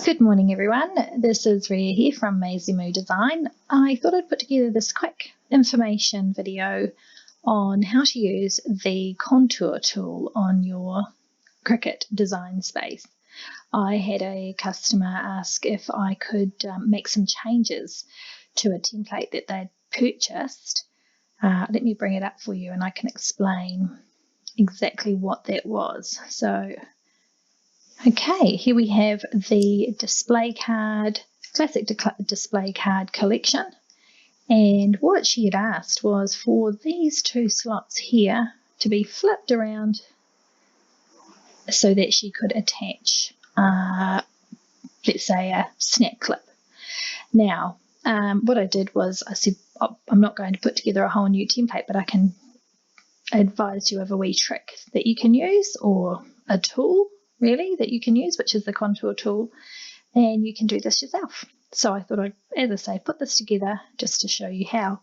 Good morning everyone, this is Ria here from Maisie Moo Design. I thought I'd put together this quick information video on how to use the contour tool on your Cricut Design Space. I had a customer ask if I could make some changes to a template that they'd purchased. Let me bring it up for you and I can explain exactly what that was. Okay, here we have the display card, classic display card collection, and what she had asked was for these two slots here to be flipped around so that she could attach, let's say, a snap clip. Now, what I did was I said, I'm not going to put together a whole new template, but I can advise you of a wee trick that you can use, or a tool really that you can use, which is the contour tool, and you can do this yourself. So I thought I'd, as I say, put this together just to show you how.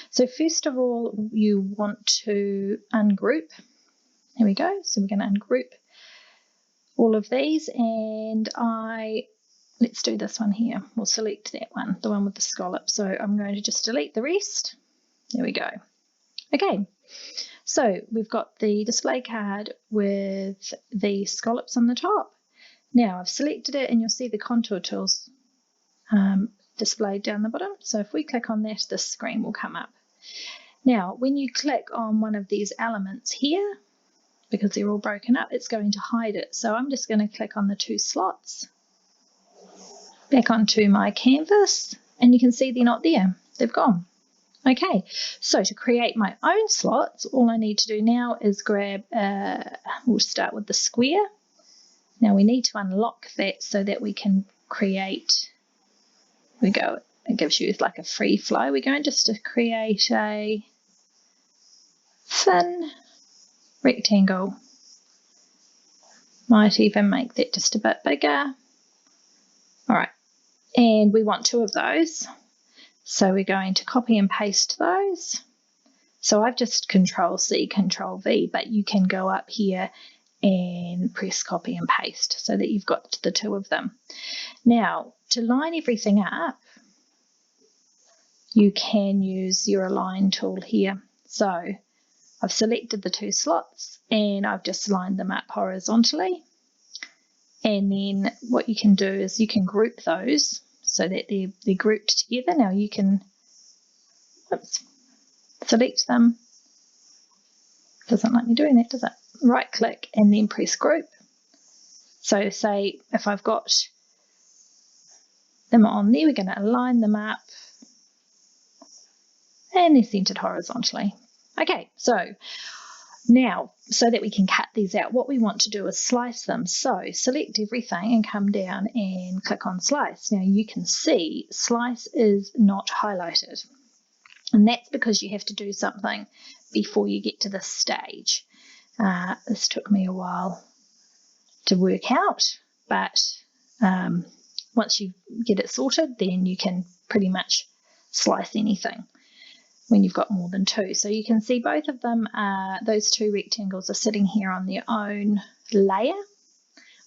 So first of all, you want to ungroup. Here we go. So we're going to ungroup all of these, and let's do this one here. We'll select that one, the one with the scallop. So I'm going to just delete the rest. There we go. Okay. So we've got the display card with the scallops on the top. Now I've selected it and you'll see the contour tools displayed down the bottom. So if we click on that, this screen will come up. Now when you click on one of these elements here, because they're all broken up, it's going to hide it. So I'm just going to click on the two slots, back onto my canvas, and you can see they're not there. They've gone. Okay, so to create my own slots, all I need to do now is grab, we'll start with the square. Now we need to unlock that so that we can create, it gives you like a free flow. We're going just to create a thin rectangle. Might even make that just a bit bigger. All right, and we want two of those. So we're going to copy and paste those. So I've just Control-C, Control-V, but you can go up here and press copy and paste so that you've got the two of them. Now, to line everything up, you can use your Align tool here. So I've selected the two slots and I've just lined them up horizontally. And then what you can do is you can group those so that they're grouped together. Now you can select them. Doesn't like me doing that, does it? Right click and then press group. So say if I've got them on there, we're going to align them up and they're centered horizontally. Okay, so now so that we can cut these out, what we want to do is slice them. So select everything and come down and click on slice. Now you can see slice is not highlighted, and that's because you have to do something before you get to this stage. This took me a while to work out, but once you get it sorted, then you can pretty much slice anything when you've got more than two. So you can see both of them, those two rectangles are sitting here on their own layer.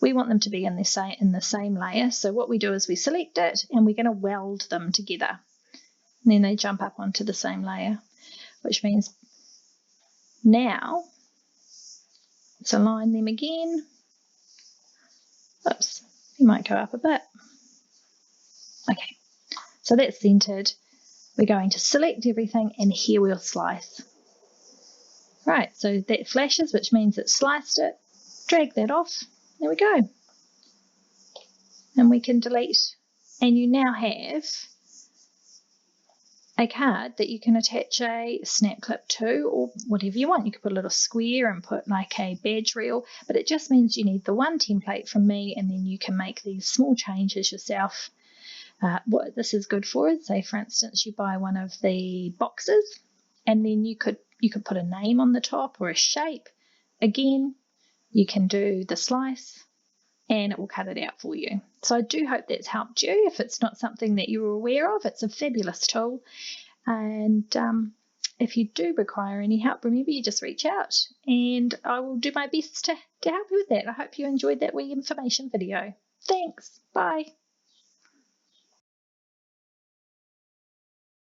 We want them to be in the same layer. So what we do is we select it and we're going to weld them together. And then they jump up onto the same layer, which means now let's align them again. Oops, you might go up a bit. Okay, so that's centered. We're going to select everything and here we'll slice. Right, so that flashes, which means it sliced it. Drag that off. There we go. And we can delete. And you now have a card that you can attach a snap clip to, or whatever you want. You could put a little square and put like a badge reel, but it just means you need the one template from me and then you can make these small changes yourself. What this is good for is, say for instance, you buy one of the boxes and then you could put a name on the top or a shape. Again, you can do the slice and it will cut it out for you. So I do hope that's helped you. If it's not something that you were aware of, it's a fabulous tool. And if you do require any help, remember you just reach out and I will do my best to help you with that. I hope you enjoyed that wee information video. Thanks. Bye.